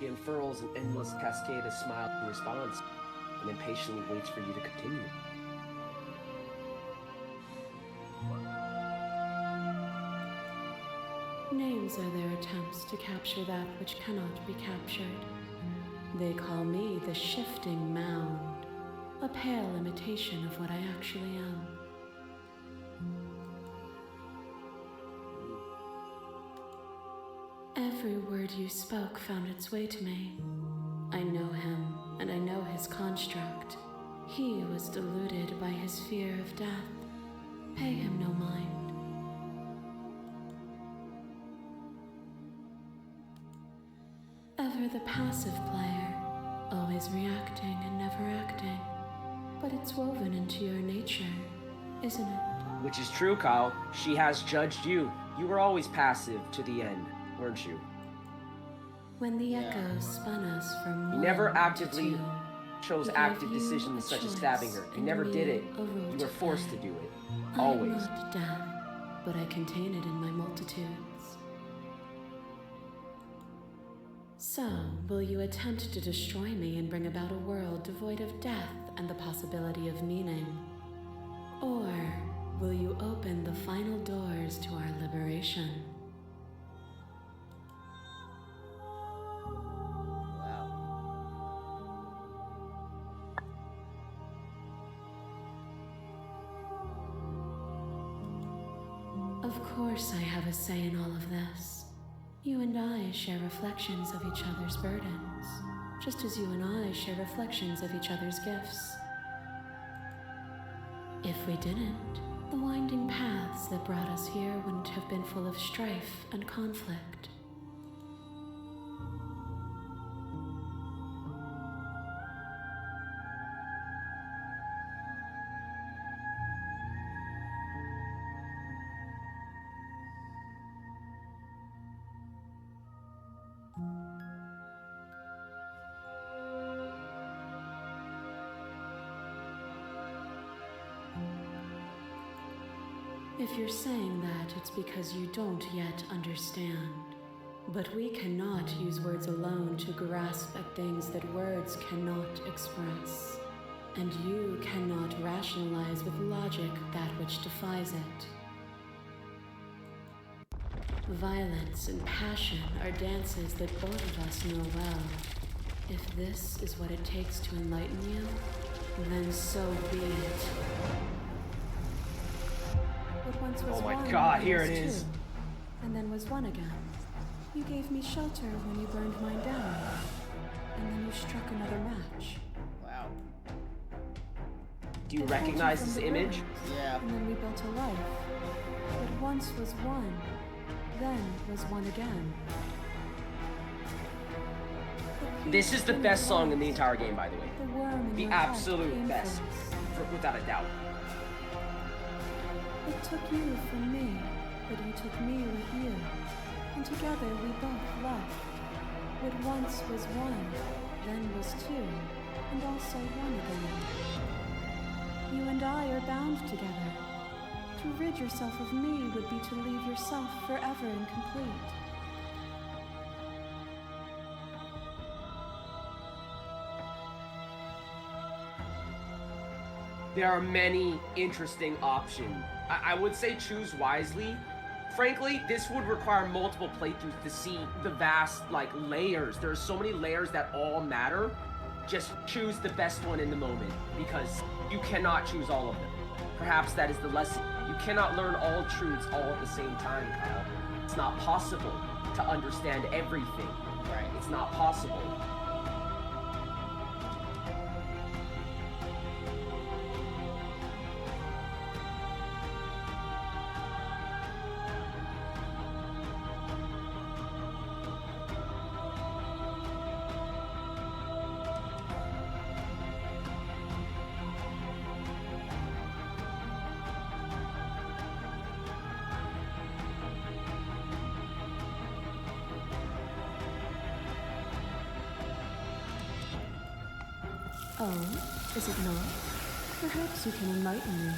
He unfurls an endless cascade of smiles in response, and then patiently waits for you to continue. Names are their attempts to capture that which cannot be captured. They call me the shifting mound, a pale imitation of what I actually am. Every word you spoke found its way to me. I know him, and I know his construct. He was deluded by his fear of death. Pay him no mind. Ever the passive player, always reacting and never acting. But it's woven into your nature, isn't it? Which is true, Cyle. She has judged you. You were always passive to the end, weren't you? When the echoes spun us from You one never to actively two, chose he active gave you decisions a such as choice stabbing her. You and never me did it. a role You to were forced to play. do it. I am Always. not death, but I contain it in my multitudes. So, will you attempt to destroy me and bring about a world devoid of death and the possibility of meaning? Or will you open the final doors to our liberation? Of course I have a say in all of this. You and I share reflections of each other's burdens, just as you and I share reflections of each other's gifts. If we didn't, the winding paths that brought us here wouldn't have been full of strife and conflict. If you're saying that, it's because you don't yet understand. But we cannot use words alone to grasp at things that words cannot express. And you cannot rationalize with logic that which defies it. Violence and passion are dances that both of us know well. If this is what it takes to enlighten you, then so be it. What once was Oh my one God, then here was it is. two, and then was one again. You gave me shelter when you burned mine down, and then you struck another match. Wow. Do you I pulled recognize from this the image? ruins, Yeah. And then we built a life. What once was one, then was one again. This is the best song in the entire game, by the way. The worm in The your heart absolute came best, first. without a doubt. It took you from me, but you took me with you. And together we both left. What once was one, then was two, and also one again. You and I are bound together. To rid yourself of me would be to leave yourself forever incomplete. There are many interesting options. I would say choose wisely. Frankly, this would require multiple playthroughs to see the vast, layers. There are so many layers that all matter. Just choose the best one in the moment, because you cannot choose all of them. Perhaps that is the lesson. You cannot learn all truths all at the same time, Cyle. It's not possible to understand everything. Right. It's not possible. Oh, is it not? Perhaps you can enlighten me.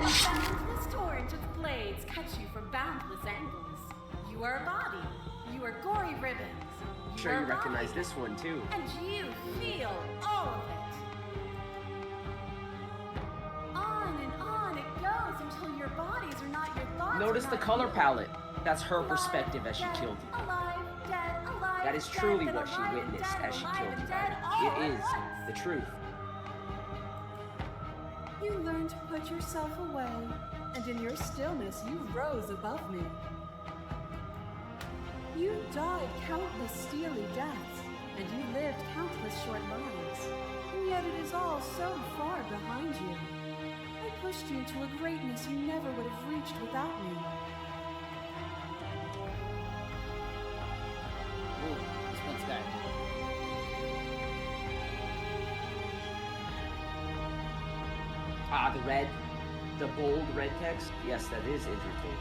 A boundless torrent of blades cut you from boundless angles. You You are a body. You are gory ribbons. Sure, are you a recognize body. this one too. And you feel all of it. On it goes until your bodies are not your thoughts. Notice the color palette. That's her perspective as she killed you. Alive, dead, alive, That is dead, truly then what she alive, witnessed dead, as she alive, killed you, and dead, Ida. all It at is once. the truth. You learned to put yourself away, and in your stillness you rose above me. You died countless steely deaths, and you lived countless short lives, and yet it is all so far behind you. I pushed you to a greatness you never would have reached without me. Ooh, this one's got Ah, the bold red text. Yes, that is interesting.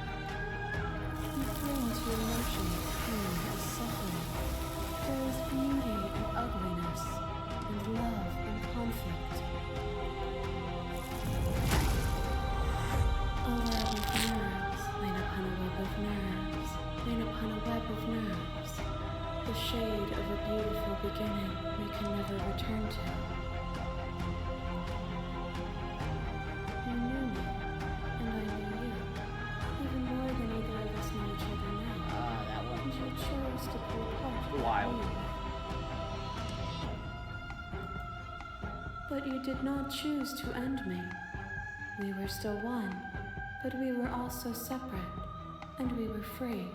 You cling to emotions, pain and suffering. There is beauty in ugliness, and love in conflict. A web of nerves, lain upon a web of nerves, lain upon a web of nerves. The shade of a beautiful beginning we can never return to. You knew me, and I knew you, even more than either of us know each other now. that one. And you chose to play part with Wild. me. But you did not choose to end me. We were still one, but we were also separate, and we were free.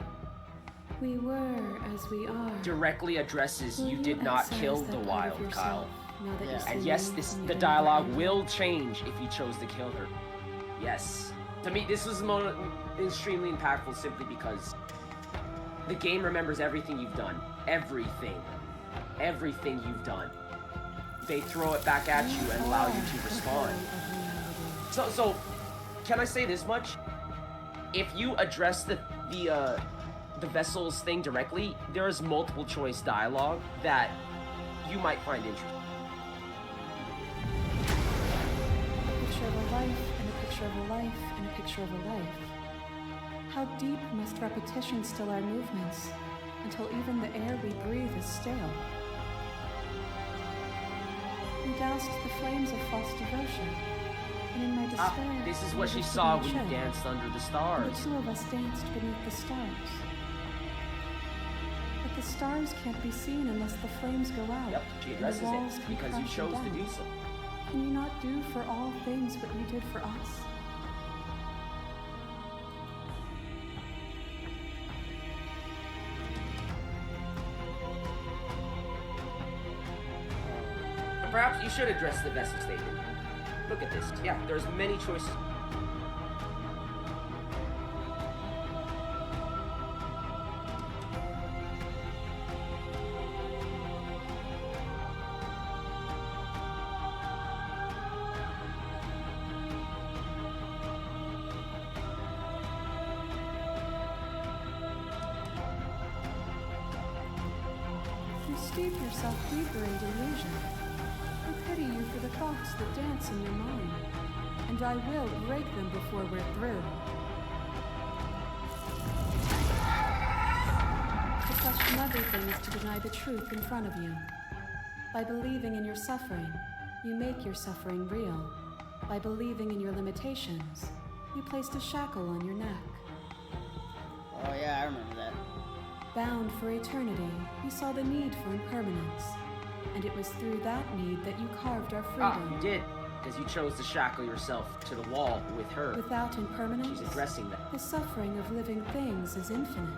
We were as we are. Directly addresses Will you did not excise kill that the part wild, of yourself, Kyle. now that you Yeah. see And me yes, and the you never dialogue end? will change if you chose to kill her. Yes. To me, this was extremely impactful simply because the game remembers everything you've done. Everything. Everything you've done. They throw it back at you and allow you to respond. So, can I say this much? If you address the vessels thing directly, there is multiple choice dialogue that you might find interesting. A picture of a life, and a picture of a life, and a picture of a life. How deep must repetition still our movements, until even the air we breathe is stale? We doused the flames of false devotion, and in my despair, This is I what she wished saw to be when you shed. danced under the And stars. the two of us danced beneath the stars. But the stars can't be seen unless the flames go out. Yep, she and addresses the walls it come because you crashing chose to down. do so. Can you not do for all things what you did for us? But perhaps you should address the vessel statement. Look at this. Yeah, there's many choices. You steep yourself deeper in delusion. I pity you for the thoughts that dance in your mind, and I will break them before we're through. To question everything is to deny the truth in front of you. By believing in your suffering, you make your suffering real. By believing in your limitations, you placed a shackle on your neck. Oh yeah, I remember that. Bound for eternity, you saw the need for impermanence. And it was through that need that you carved our freedom. You did. Because you chose to shackle yourself to the wall with her. Without impermanence, She's addressing that. the suffering of living things is infinite.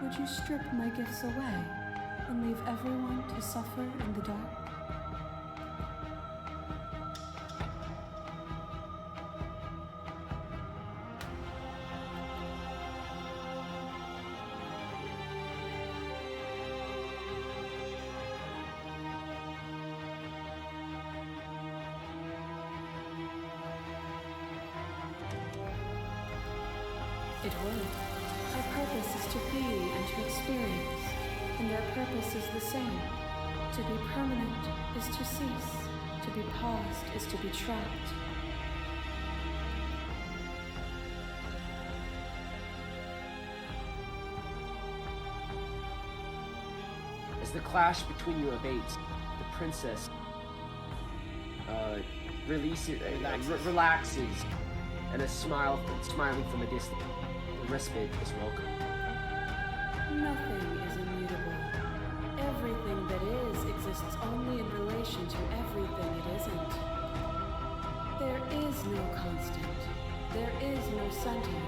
Would you strip my gifts away and leave everyone to suffer in the dark? It would. Our purpose is to be and to experience, and their purpose is the same. To be permanent is to cease. To be paused is to be trapped. As the clash between you abates, the princess relaxes, and a smiling from a distance. The respite is welcome. Nothing is immutable. Everything that is exists only in relation to everything it isn't. There is no constant. There is no center.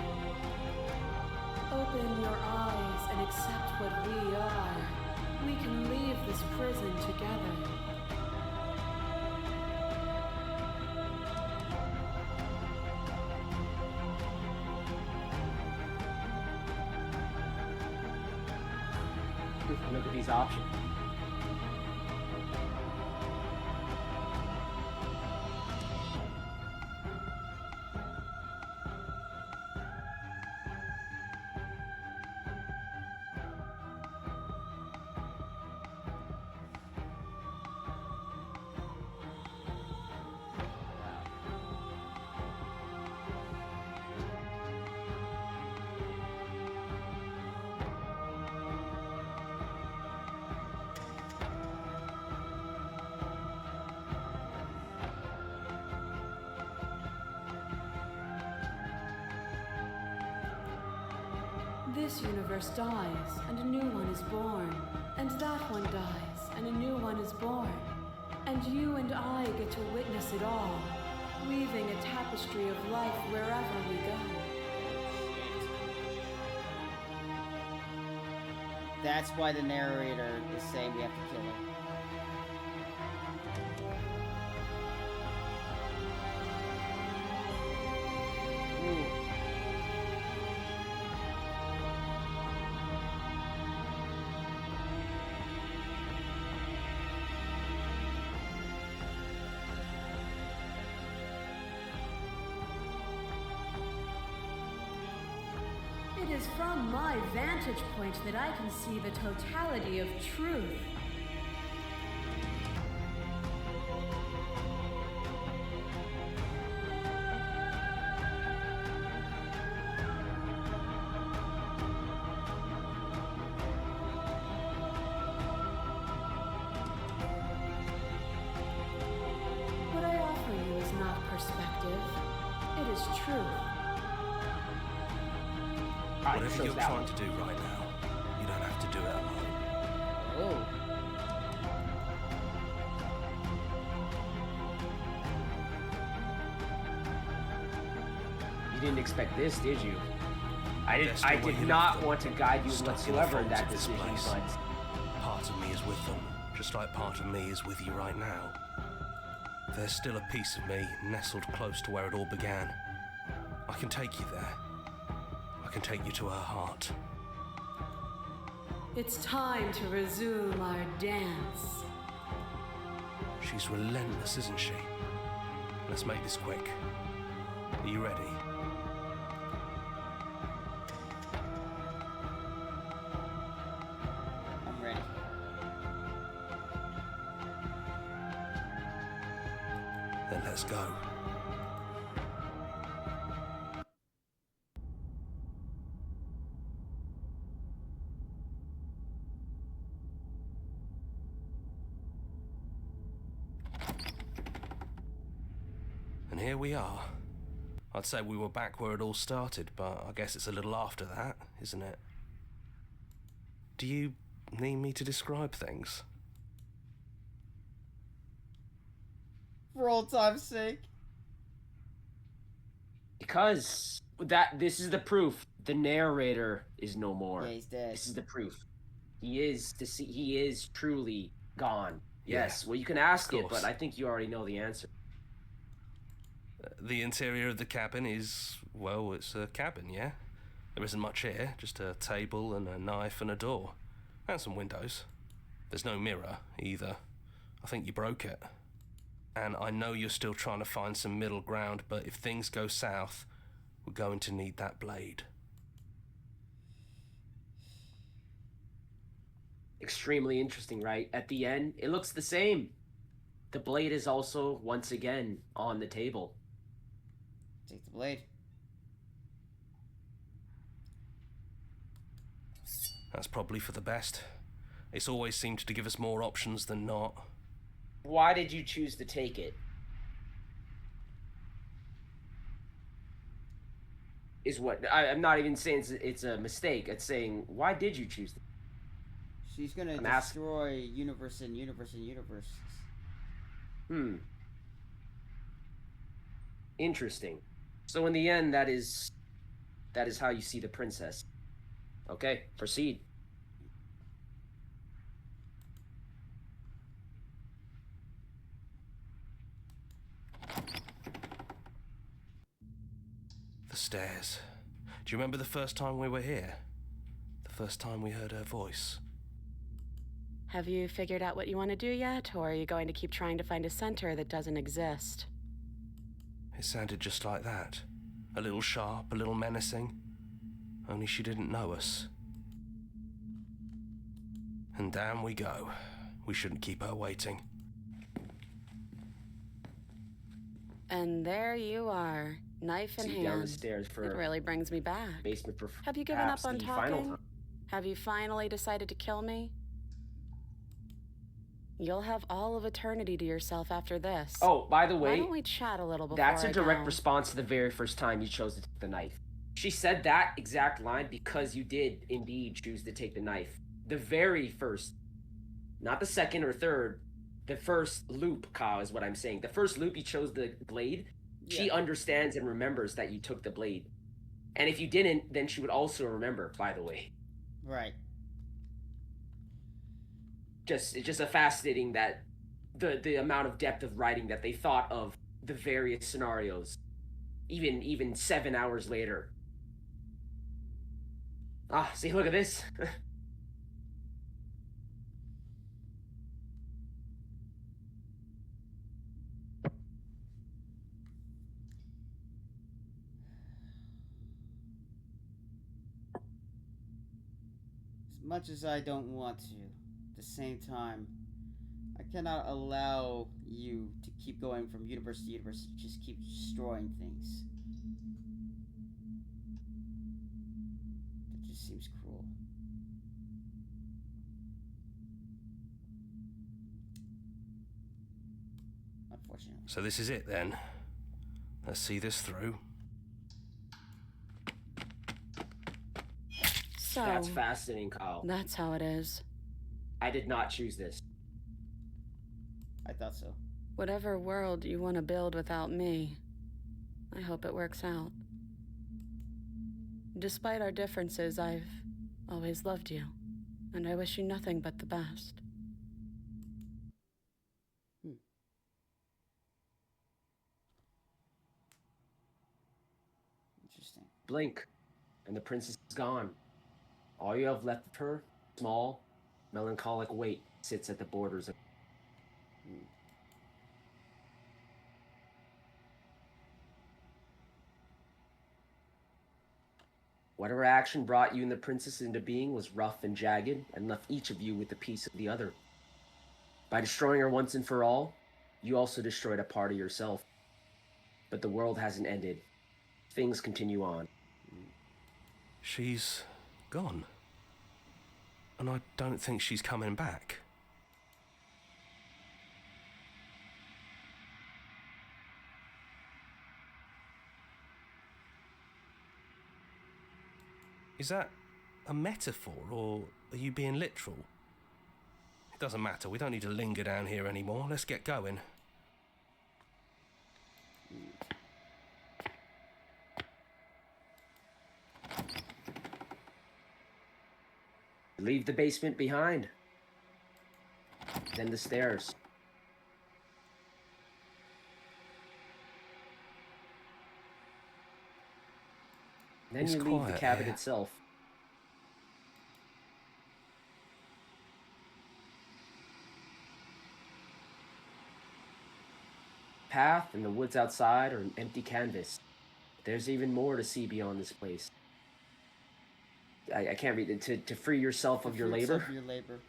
Open your eyes and accept what we are. We can leave this prison together. Look at these options. This universe dies, and a new one is born. And that one dies, and a new one is born. And you and I get to witness it all, weaving a tapestry of life wherever we go. That's why the narrator is saying we have to kill her. It is from my vantage point that I can see the totality of truth. What I offer you is not perspective. It is truth. Whatever you're trying to do right now, you don't have to do it alone. Oh. You didn't expect this, did you? I They're still did waiting not for them, want to guide you stuck in the whatsoever in folds that of this decision, place. but Part of me is with them, just like part of me is with you right now. There's still a piece of me nestled close to where it all began. I can take you there. I can take you to her heart. It's time to resume our dance. She's relentless, isn't she? Let's make this quick. Are you ready? I'm ready. Then let's go. And here we are. I'd say we were back where it all started, but I guess it's a little after that, isn't it? Do you need me to describe things? For old time's sake. because this is the proof. The narrator is no more. Yeah, he's dead. This is the proof. He is truly gone. Yeah, Yes. Well, you can ask of it, but course. I think you already know the answer. The interior of the cabin is, well, it's a cabin, yeah? There isn't much here, just a table and a knife and a door. And some windows. There's no mirror, either. I think you broke it. And I know you're still trying to find some middle ground, but if things go south, we're going to need that blade. Extremely interesting, right? At the end, it looks the same. The blade is also, once again, on the table. Take the blade. That's probably for the best. It's always seemed to give us more options than not. Why did you choose to take it? Is what I'm not even saying it's a mistake. It's saying, why did you choose to? She's gonna destroy universe and universe and universes. Interesting. So in the end, that is how you see the princess. Okay, proceed. The stairs. Do you remember the first time we were here? The first time we heard her voice? Have you figured out what you want to do yet, or are you going to keep trying to find a center that doesn't exist? It sounded just like that. A little sharp, a little menacing. Only she didn't know us. And down we go. We shouldn't keep her waiting. And there you are, knife in hand. Down the stairs for it really brings me back. Basement for Have you given up on talking? Time. Have you finally decided to kill me? You'll have all of eternity to yourself after this. Oh, by the way, why don't we chat a little before that's a direct I go? response to the very first time you chose to take the knife. She said that exact line because you did indeed choose to take the knife. The very first, not the second or third, the first loop, Kyle, is what I'm saying. The first loop you chose the blade, she understands and remembers that you took the blade. And if you didn't, then she would also remember, by the way. Right. It's just a fascinating that the amount of depth of writing that they thought of the various scenarios, even 7 hours later. Ah, see, look at this. As much as I don't want to, at the same time, I cannot allow you to keep going from universe to universe, just keep destroying things. That just seems cruel. Unfortunately. So this is it then. Let's see this through. So, That's fascinating, Kyle. that's how it is. I did not choose this. I thought so. Whatever world you want to build without me, I hope it works out. Despite our differences, I've always loved you, and I wish you nothing but the best. Interesting. Blink, and the princess is gone. All you have left of her, small, melancholic weight, sits at the borders of. Whatever action brought you and the princess into being was rough and jagged, and left each of you with a piece of the other. By destroying her once and for all, you also destroyed a part of yourself. But the world hasn't ended. Things continue on. She's gone. And I don't think she's coming back. Is that a metaphor, or are you being literal? It doesn't matter, we don't need to linger down here anymore. Let's get going. Leave the basement behind. Then the stairs. Then It's you leave the quiet cabin here. itself. Path and the woods outside are an empty canvas. There's even more to see beyond this place. I can't read it. To free yourself of your labor. Fruits of your labor.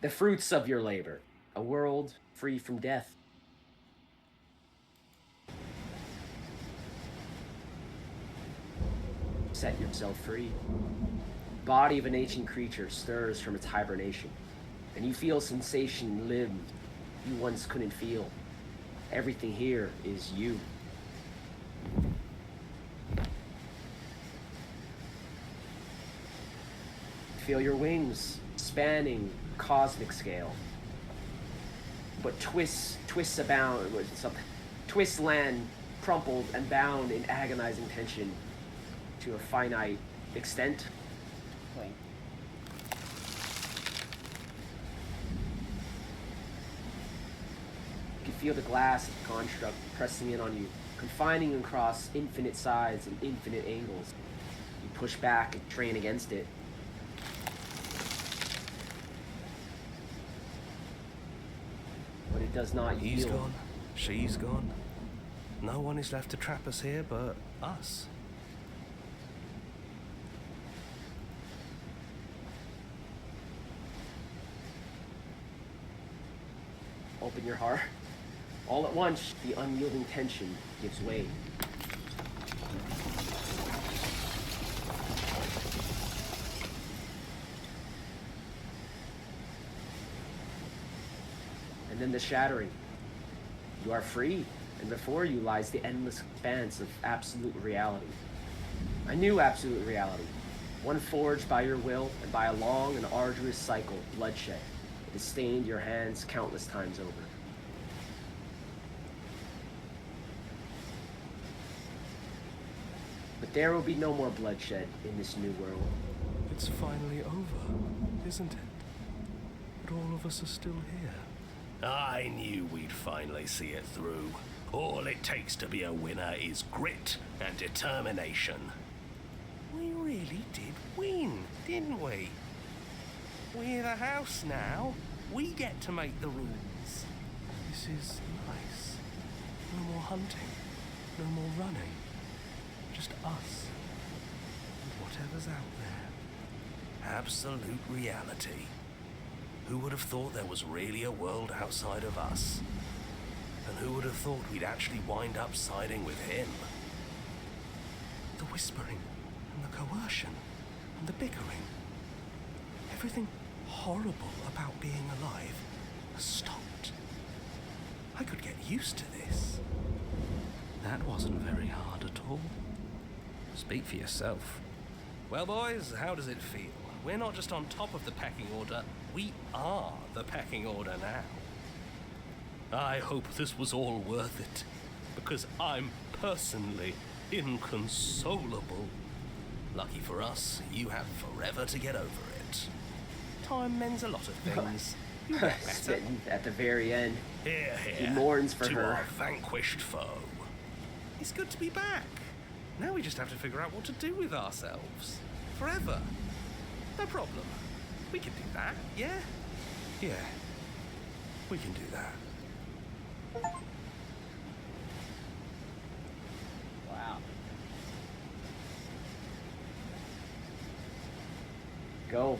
The fruits of your labor. A world free from death. Set yourself free. Body of an ancient creature stirs from its hibernation, and you feel sensation limbs you once couldn't feel. Everything here is you. Feel your wings spanning cosmic scale. But twists abound, twists land crumpled and bound in agonizing tension to a finite extent. Plane. You can feel the glass of the construct pressing in on you, confining you across infinite sides and infinite angles. You push back and train against it. But it does not He's yield. gone. She's gone. No one is left to trap us here but us. Open your heart. All at once, the unyielding tension gives way. And then the shattering. You are free, and before you lies the endless expanse of absolute reality. A new absolute reality, one forged by your will and by a long and arduous cycle of bloodshed that has stained your hands countless times over. But there will be no more bloodshed in this new world. It's finally over, isn't it? But all of us are still here. I knew we'd finally see it through. All it takes to be a winner is grit and determination. We really did win, didn't we? We're the house now. We get to make the rules. This is nice. No more hunting. No more running. Just us. And whatever's out there. Absolute reality. Who would have thought there was really a world outside of us? And who would have thought we'd actually wind up siding with him? The whispering and the coercion and the bickering. Everything horrible about being alive has stopped. I could get used to this. That wasn't very hard at all. Speak for yourself. Well, boys, how does it feel? We're not just on top of the pecking order, we are the pecking order now. I hope this was all worth it, because I'm personally inconsolable. Lucky for us, you have forever to get over it. Time mends a lot of things. You get better. Sitting at the very end. Here, He mourns for to her. our vanquished foe. It's good to be back. Now we just have to figure out what to do with ourselves. Forever. No problem. We can do that, yeah? Yeah. We can do that. Wow. Go.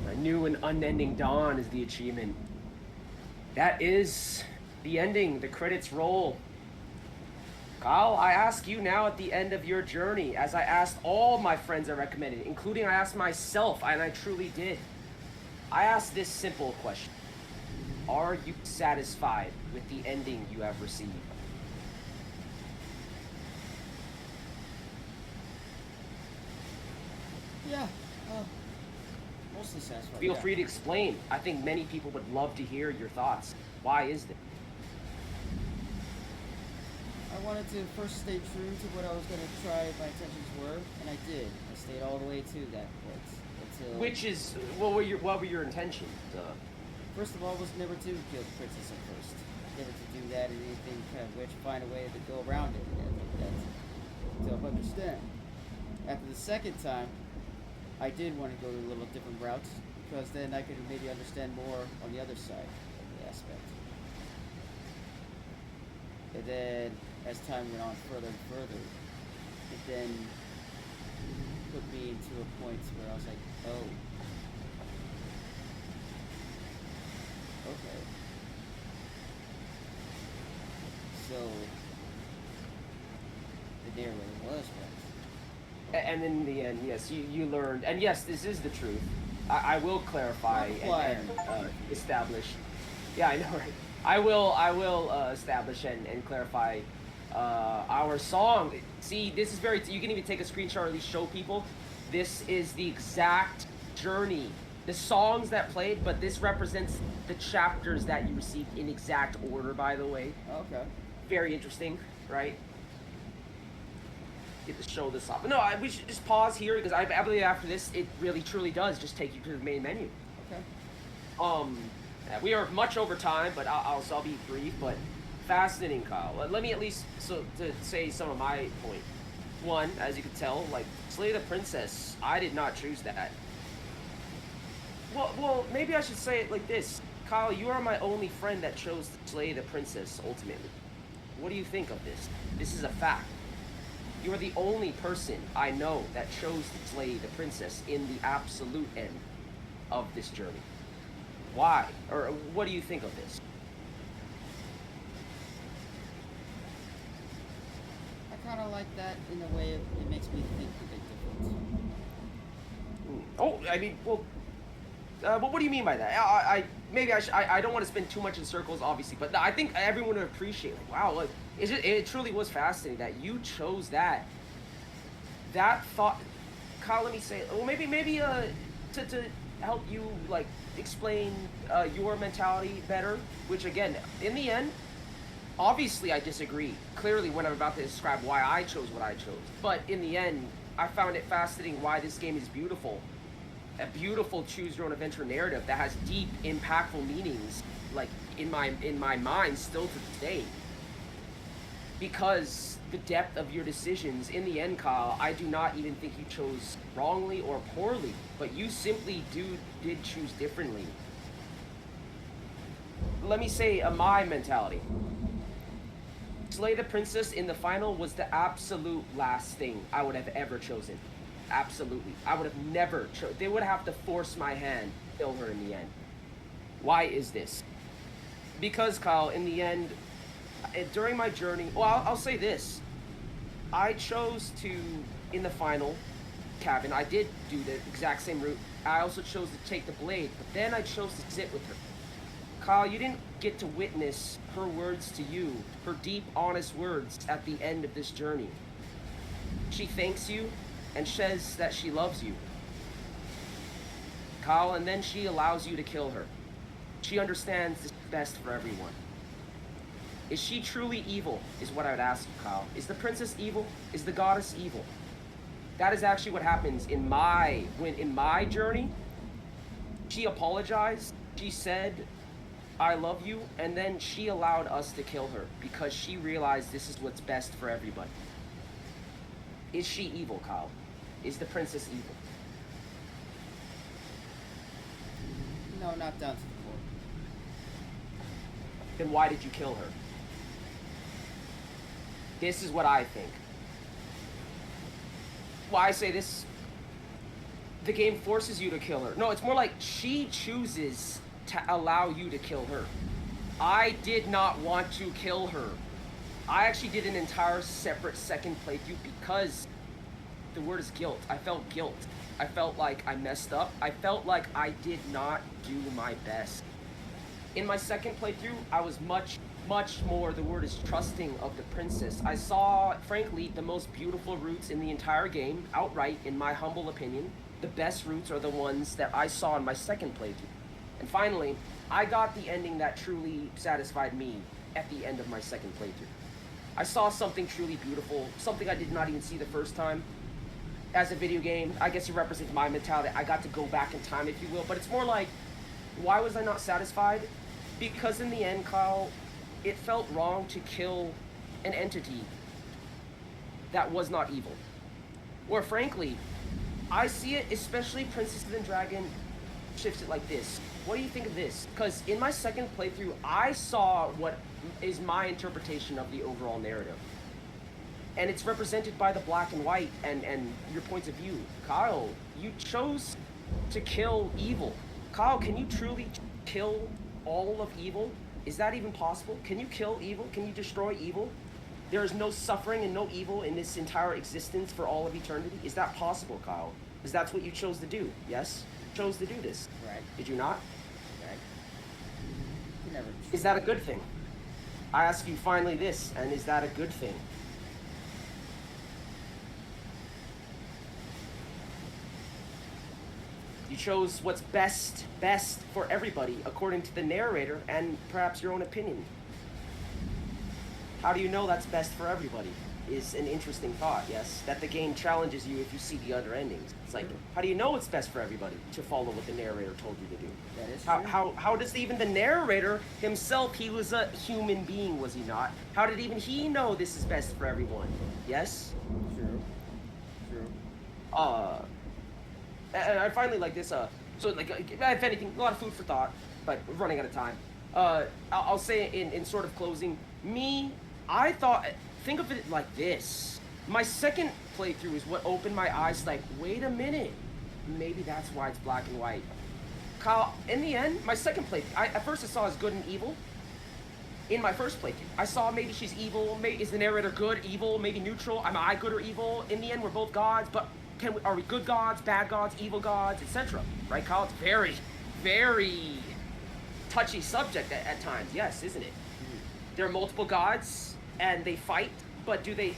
A new and unending dawn is the achievement. That is the ending. The credits roll. Cyle, I ask you now at the end of your journey, as I asked all my friends I recommended, including I asked myself, and I truly did. I asked this simple question. Are you satisfied with the ending you have received? Yeah. Mostly satisfied. Feel yeah. free to explain. I think many people would love to hear your thoughts. Why is this? I wanted to first stay true to what I was going to try my intentions were, and I did. I stayed all the way to that point. Until, Which is, what were your intentions? first of all, was never to kill the princess at first. Never to do that in anything kind of which, find a way to go around it. And I think that's to help understand. After the second time, I did want to go a little different routes, because then I could maybe understand more on the other side of the aspect. And then, as time went on further and further, it then put me into a point where I was like, oh, there where it was once. And in the end, yes, you learned, and yes, this is the truth. I will clarify and establish. Yeah, I know, right? I will establish and clarify our song. See, this is very. You can even take a screenshot or at least show people. This is the exact journey. The songs that played, but this represents the chapters that you received in exact order. By the way. Okay. Very interesting, right? Get to show this off. No, we should just pause here because I believe after this, it really truly does just take you to the main menu. Okay. We are much over time, but I'll be brief. But fascinating, Kyle. Let me at least to say some of my point. One, as you can tell, like slay the princess. I did not choose that. Well, maybe I should say it like this, Kyle. You are my only friend that chose to slay the princess ultimately. What do you think of this? This is a fact. You are the only person I know that chose to slay the princess in the absolute end of this journey. Why? Or what do you think of this? I kind of like that in a way it makes me think a bit different. Oh, I mean, well, what do you mean by that? I don't want to spin too much in circles, obviously, but I think everyone would appreciate, like, wow, like, it truly was fascinating that you chose that thought. Kyle, let me say, well, maybe to help you, like, explain your mentality better, which, again, in the end, obviously I disagree, clearly, when I'm about to describe why I chose what I chose, but in the end, I found it fascinating why this game is beautiful. A beautiful choose your own adventure narrative that has deep, impactful meanings, like in my mind still to this day. Because the depth of your decisions, in the end, Kyle, I do not even think you chose wrongly or poorly, but you simply did choose differently. Let me say my mentality. Slay the princess in the final was the absolute last thing I would have ever chosen. Absolutely. I would have never they would have to force my hand to kill her in the end. Why is this? Because, Kyle, in the end, during my journey, well, I'll say this. I chose to, in the final cabin, I did do the exact same route. I also chose to take the blade, but then I chose to sit with her. Kyle, you didn't get to witness her words to you, her deep, honest words at the end of this journey. She thanks you and says that she loves you, Kyle, and then she allows you to kill her. She understands this is best for everyone. Is she truly evil, is what I would ask you, Kyle. Is the princess evil? Is the goddess evil? That is actually what happens in my journey. She apologized. She said, I love you, and then she allowed us to kill her because she realized this is what's best for everybody. Is she evil, Kyle? Is the princess evil? No, not down to the core. Then why did you kill her? This is what I think. Why I say this, the game forces you to kill her. No, it's more like she chooses to allow you to kill her. I did not want to kill her. I actually did an entire separate second playthrough because the word is guilt. I felt guilt. I felt like I messed up. I felt like I did not do my best. In my second playthrough, I was much more, the word is trusting of the princess. I saw, frankly, the most beautiful routes in the entire game, outright, in my humble opinion. The best routes are the ones that I saw in my second playthrough. And finally, I got the ending that truly satisfied me at the end of my second playthrough. I saw something truly beautiful, something I did not even see the first time. As a video game, I guess it represents my mentality. I got to go back in time, if you will, but it's more like, why was I not satisfied? Because in the end, Kyle, it felt wrong to kill an entity that was not evil. Or frankly, I see it, especially Princess and Dragon shifts it like this. What do you think of this? Because in my second playthrough, I saw what is my interpretation of the overall narrative. And it's represented by the black and white and your points of view. Kyle, you chose to kill evil. Kyle, can you truly kill all of evil? Is that even possible? Can you kill evil? Can you destroy evil? There is no suffering and no evil in this entire existence for all of eternity? Is that possible, Kyle? Because that's what you chose to do, yes? You chose to do this. Right. Did you not? Right. You never. Is that a good thing? I ask you finally this, and is that a good thing? You chose what's best for everybody, according to the narrator and perhaps your own opinion. How do you know that's best for everybody? Is an interesting thought, yes? That the game challenges you if you see the other endings. It's like, how do you know it's best for everybody to follow what the narrator told you to do? That is true. How does even the narrator himself, he was a human being, was he not? How did even he know this is best for everyone? Yes? True. True. And I finally like this, so like, if anything, a lot of food for thought, but we're running out of time. I'll say in sort of closing, I thought, think of it like this. My second playthrough is what opened my eyes like, wait a minute, maybe that's why it's black and white. Kyle, in the end, my second playthrough, at first I saw as good and evil. In my first playthrough, I saw maybe she's evil, maybe is the narrator good, evil, maybe neutral, am I good or evil? In the end, we're both gods, but are we good gods, bad gods, evil gods, etc.? Right, Kyle? It's very, very touchy subject at times, yes, isn't it? There are multiple gods, and they fight, but do they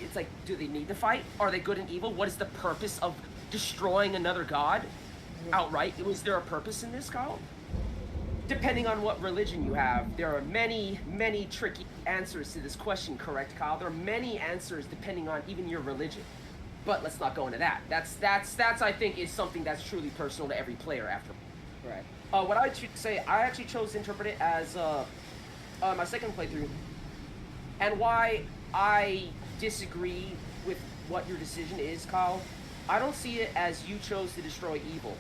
need to fight? Are they good and evil? What is the purpose of destroying another god outright? Was there a purpose in this, Kyle? Depending on what religion you have, there are many, many tricky answers to this question, correct, Kyle? There are many answers depending on even your religion. But let's not go into that. That's I think is something that's truly personal to every player after. Right. What I say, I actually chose to interpret it as my second playthrough, and why I disagree with what your decision is, Kyle. I don't see it as you chose to destroy evil.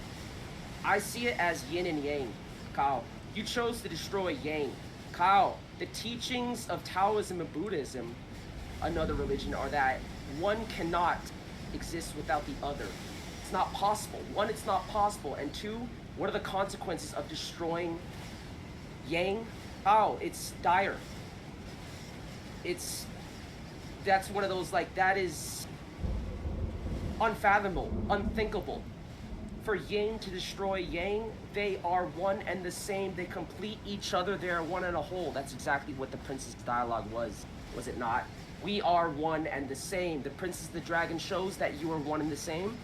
I see it as yin and yang, Kyle. You chose to destroy yang. Kyle, the teachings of Taoism and Buddhism, another religion, are that one cannot exist without the other. It's not possible. One, it's not possible. And two, what are the consequences of destroying yang? Oh, it's dire. That's one of those, like, that is unfathomable, unthinkable. For yin to destroy yang, they are one and the same. They complete each other. They are one and a whole. That's exactly what the Princess dialogue was it not? We are one and the same. The Princess of the Dragon shows that you are one and the same.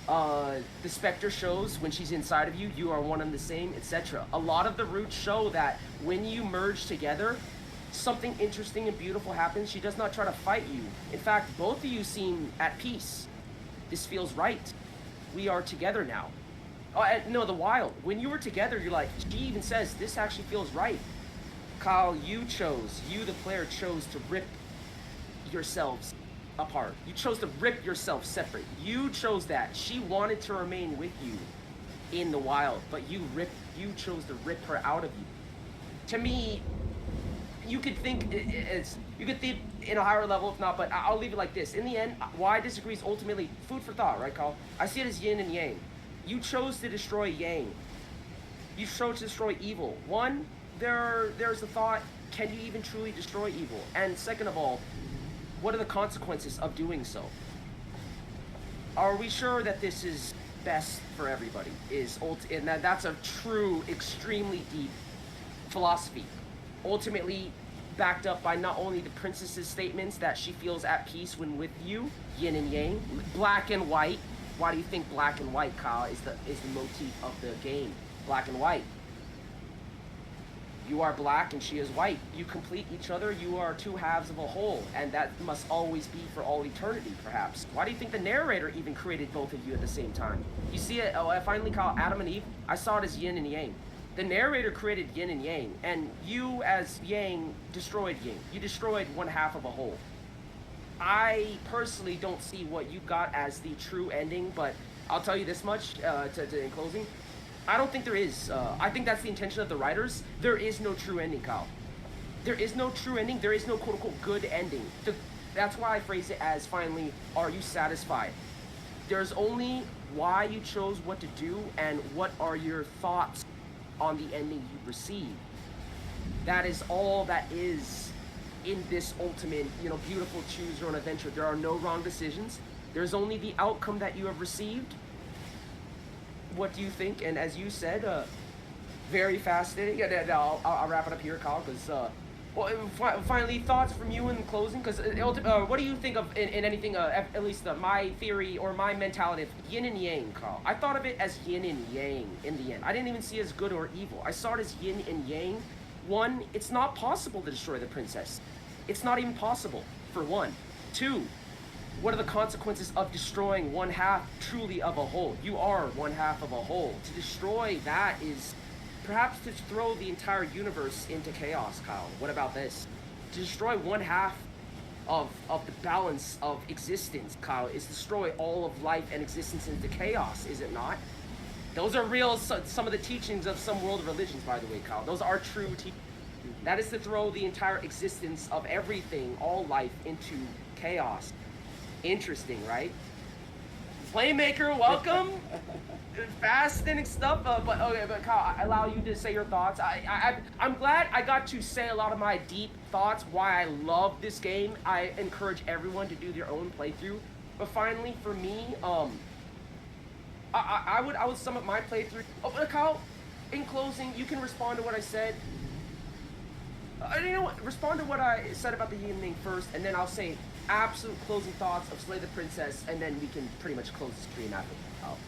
The Spectre shows when she's inside of you, you are one and the same, etc. A lot of the roots show that when you merge together, something interesting and beautiful happens. She does not try to fight you. In fact, both of you seem at peace. This feels right. We are together now. No, the Wild. When you were together, you're like, she even says, this actually feels right. Kyle, you, the player, chose to rip yourselves apart. You chose to rip yourself separate. You chose that. She wanted to remain with you in the Wild, but you chose to rip her out of you. To me, you could think in a higher level, if not, but I'll leave it like this. In the end, why I disagree is ultimately food for thought, right, Kyle? I see it as yin and yang. You chose to destroy yang. You chose to destroy evil. One, there's the thought, can you even truly destroy evil? And second of all, what are the consequences of doing so? Are we sure that this is best for everybody? And that's a true, extremely deep philosophy. Ultimately backed up by not only the princess's statements that she feels at peace when with you, yin and yang, black and white. Why do you think black and white, Kyle, is the motif of the game? Black and white. You are black and she is white. You complete each other. You are two halves of a whole, and that must always be for all eternity, perhaps. Why do you think the narrator even created both of you at the same time? You see it, I finally call Adam and Eve. I saw it as yin and yang. The narrator created yin and yang, and you as yang destroyed yin. You destroyed one half of a whole. I personally don't see what you got as the true ending, but I'll tell you this much in closing. I don't think there is. I think that's the intention of the writers. There is no true ending, Kyle. There is no true ending. There is no quote-unquote good ending. That's why I phrase it as, finally, are you satisfied? There's only why you chose what to do and what are your thoughts on the ending you received. That is all that is in this ultimate, beautiful choose your own adventure. There are no wrong decisions. There's only the outcome that you have received. What do you think? And as you said, very fascinating. And I'll wrap it up here, Kyle, because finally, thoughts from you in closing? Because what do you think of in anything? At least my theory or my mentality of yin and yang, Carl. I thought of it as yin and yang in the end. I didn't even see it as good or evil. I saw it as yin and yang. One, it's not possible to destroy the princess. It's not even possible, for one. Two, what are the consequences of destroying one half truly of a whole? You are one half of a whole. To destroy that is perhaps to throw the entire universe into chaos, Kyle. What about this? To destroy one half of the balance of existence, Kyle, is destroy all of life and existence into chaos, is it not? Those are real, some of the teachings of some world religions, by the way, Kyle. Those are true teachings. That is to throw the entire existence of everything, all life, into chaos. Interesting, right? Playmaker, welcome. Fascinating stuff, but Kyle, I allow you to say your thoughts. I'm glad I got to say a lot of my deep thoughts, why I love this game. I encourage everyone to do their own playthrough. But finally, for me, I would sum up my playthrough. Kyle, in closing, you can respond to what I said. You know what? Respond to what I said about the yin thing first, and then I'll say absolute closing thoughts of Slay the Princess, and then we can pretty much close the stream after.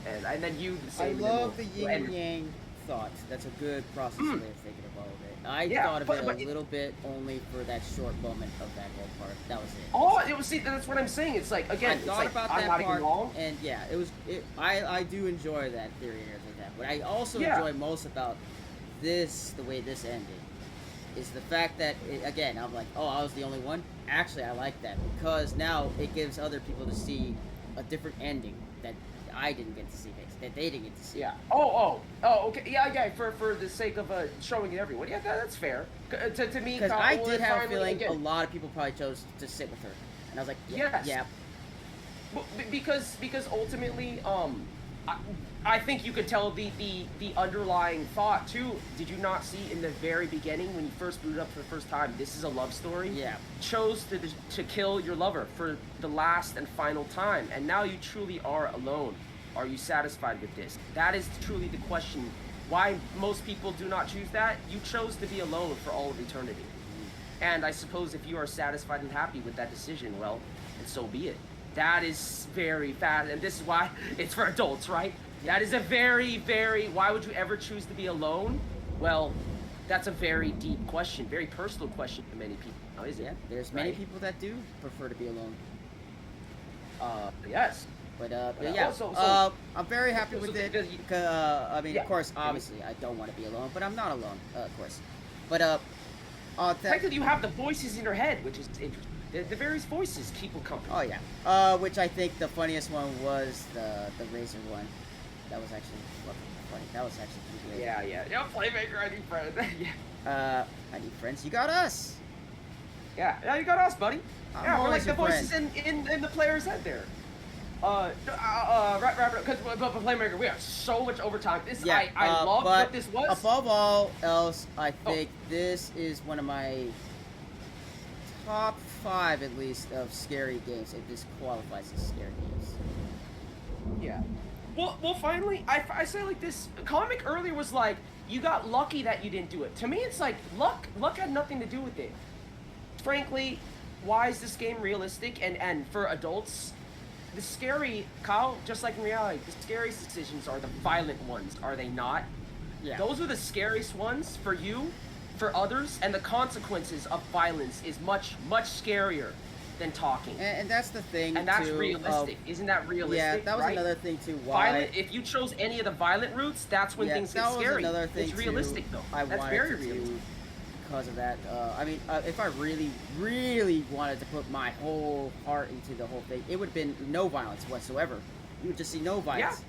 And then you the same. I love the yin and yang thoughts. That's a good process way of thinking of all of it. I thought of it a little bit only for that short moment of that whole part. That was it. Oh, it was. See, that's what I'm saying. It's like again, I thought about that part, wrong. and yeah, it was. I do enjoy that theory and everything like that, but I also enjoy most about this, the way this ended, is the fact that again, I'm like, oh, I was the only one. Actually, I like that because now it gives other people to see a different ending that I didn't get to see, that they didn't get to see. Yeah. Oh, okay. Yeah. For the sake of showing it everyone. Yeah, that's fair. To me, because I did have a feeling a lot of people probably chose to sit with her, and I was like, yeah. Well, because ultimately, I think you could tell the underlying thought too. Did you not see in the very beginning when you first booted up for the first time? This is a love story. Yeah. Chose to kill your lover for the last and final time, and now you truly are alone. Are you satisfied with this? That is truly the question. Why most people do not choose that? You chose to be alone for all of eternity. And I suppose if you are satisfied and happy with that decision, well, and so be it. That is very fast, and this is why it's for adults, right? That is a very, very, why would you ever choose to be alone? Well, that's a very deep question, very personal question to many people. How is it? Yeah, there's many people that do prefer to be alone. Yes. But yeah, I'm very happy with it. I mean, of course, obviously, I don't want to be alone, but I'm not alone, of course. But technically, you have the voices in your head, which is interesting. The various voices keep you company. Oh yeah. Which I think the funniest one was the Razor one. That was actually funny. That was actually pretty good. Yeah. Playmaker, I need friends. I need friends. You got us. Yeah, you got us, buddy. We're like the voices friend. in the player's head there. Right, because Playmaker, we have so much overtime. I love what this was. Above all else, I think this is one of my top 5, at least, of scary games. If this qualifies as scary games. Yeah. Well, finally, I say like this. Comic earlier was like, you got lucky that you didn't do it. To me, it's like, luck had nothing to do with it. Frankly, why is this game realistic? And for adults, the scary, Kyle, just like in reality, the scariest decisions are the violent ones, are they not? Yeah. Those are the scariest ones for you, for others, and the consequences of violence is much, much scarier than talking. And that's the thing, and that's realistic. Isn't that realistic? Yeah, that was right? another thing too. Why? If you chose any of the violent routes, that's when things get scary. Was another thing it's realistic too, though. That's very realistic. Because of that, I mean, if I really, really wanted to put my whole heart into the whole thing, it would have been no violence whatsoever. You would just see no violence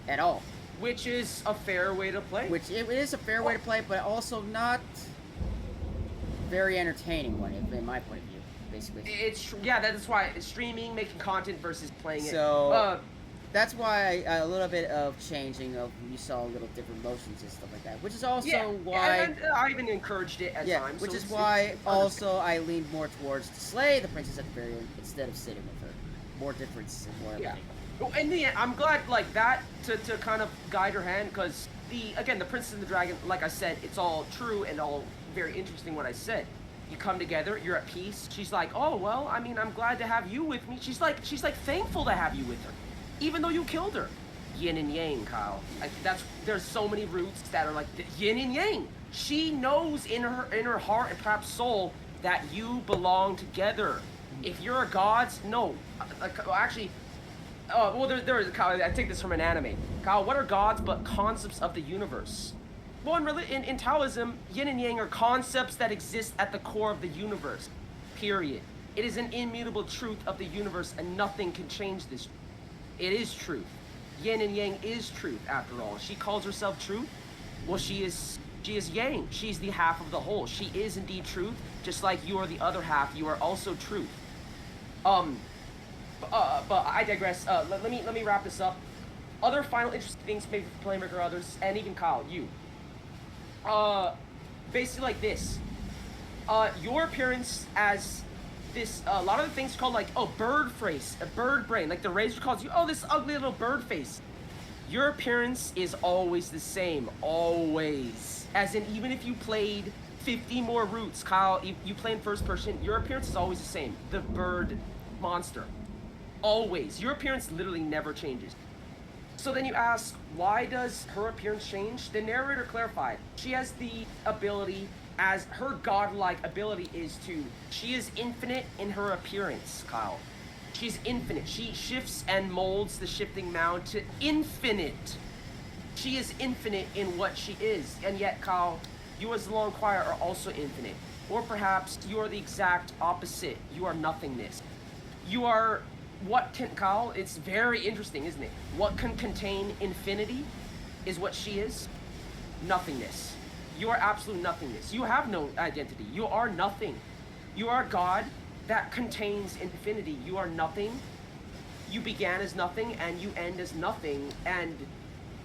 at all. Which is a fair way to play. Which it is a fair way to play, but also not very entertaining one, in my point of view, basically. That's why streaming, making content versus playing it. So, That's why a little bit of changing of you saw little different motions and stuff like that, which is also why. And I even encouraged it at times. Which so is it's why also understandable. I leaned more towards to slay the princess at the very end instead of sitting with her. More difference and more everything. Well, in the end, I'm glad like that to kind of guide her hand because the Princess and the Dragon, like I said, it's all true and all very interesting what I said. You come together, you're at peace. She's like, oh well, I mean, I'm glad to have you with me. She's like thankful to have you with her, even though you killed her. Yin and yang, Kyle. Like there's so many roots that are like yin and yang. She knows in her heart and perhaps soul that you belong together. If you're a gods, no, actually. Well, there is, Kyle, I take this from an anime. Kyle, what are gods but concepts of the universe? Well, in Taoism, yin and yang are concepts that exist at the core of the universe. Period. It is an immutable truth of the universe, and nothing can change this. It is truth. Yin and yang is truth, after all. She calls herself truth. Well, she is yang. She's the half of the whole. She is indeed truth, just like you are the other half. You are also truth. But I digress. Let me wrap this up. Other final interesting things, maybe for Playmaker or others, and even Kyle, you. Basically like this. Your appearance as this, a lot of the things called like, oh, bird face, a bird brain, like the Razor calls you, oh, this ugly little bird face. Your appearance is always the same, always. As in, even if you played 50 more routes, Kyle, you play in first person, your appearance is always the same. The bird monster. Always. Your appearance literally never changes. So then you ask, why does her appearance change? The narrator clarified. She has the ability, as her godlike ability is to, she is infinite in her appearance, Kyle. She's infinite. She shifts and molds the shifting mound to infinite. She is infinite in what she is. And yet, Kyle, you as the Long Choir are also infinite. Or perhaps you are the exact opposite. You are nothingness. You are what can, Kyle, it's very interesting, isn't it? What can contain infinity is what she is. Nothingness. You are absolute nothingness. You have no identity. You are nothing. You are God that contains infinity. You are nothing. You began as nothing and you end as nothing. And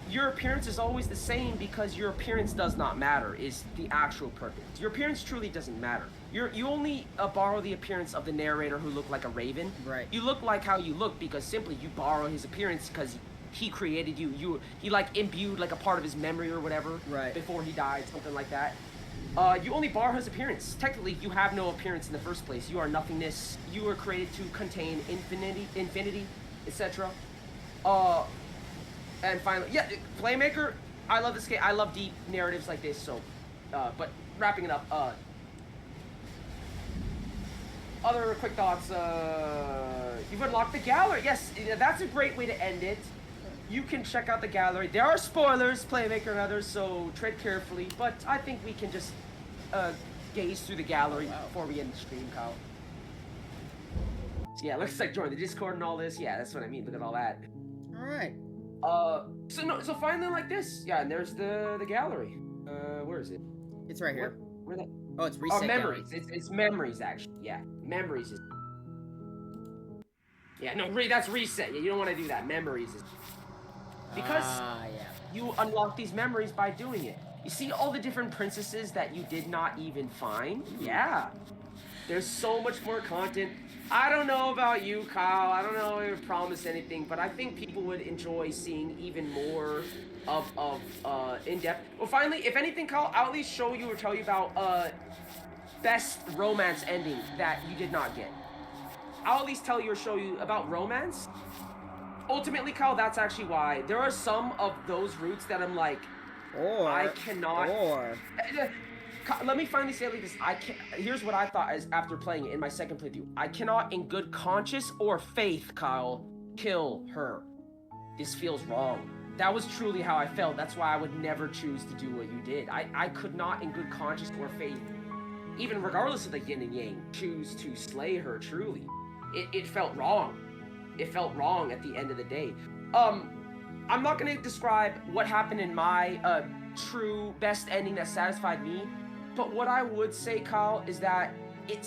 your appearance is always the same because your appearance does not matter, is the actual purpose. Your appearance truly doesn't matter. You only borrow the appearance of the narrator who looked like a raven. Right. You look like how you look because simply you borrow his appearance because he created you. He like imbued like a part of his memory or whatever. Right. Before he died, something like that. You only borrow his appearance. Technically, you have no appearance in the first place. You are nothingness. You were created to contain infinity, etc. And finally, yeah, Playmaker, I love this game. I love deep narratives like this. So, but wrapping it up, other quick thoughts. You've unlocked the gallery. Yes, that's a great way to end it. You can check out the gallery. There are spoilers, Playmaker and others, so tread carefully. But I think we can just gaze through the gallery before we end the stream, Kyle. So yeah, looks like join the Discord and all this. Yeah, that's what I mean. Look at all that. All right. So finally like this. Yeah, and there's the gallery. Where is it? It's right here. Where that? Oh, it's reset. Oh, memories. It's memories actually. Yeah, memories is. Yeah, no, that's reset. Yeah, you don't want to do that. Memories is. Because you unlock these memories by doing it. You see all the different princesses that you did not even find? Yeah. There's so much more content. I don't know about you, Kyle. I don't know if I promise anything, but I think people would enjoy seeing even more of in-depth. Well, finally, if anything, Kyle, I'll at least show you or tell you about best romance ending that you did not get. I'll at least tell you or show you about romance. Ultimately, Kyle, that's actually why. There are some of those routes that I'm like, I cannot. Let me finally say it like this. Here's what I thought as after playing it in my second playthrough. I cannot, in good conscience or faith, Kyle, kill her. This feels wrong. That was truly how I felt. That's why I would never choose to do what you did. I could not, in good conscience or faith, even regardless of the yin and yang, choose to slay her truly. It felt wrong. It felt wrong at the end of the day. I'm not going to describe what happened in my true best ending that satisfied me, but what I would say, Kyle, is that it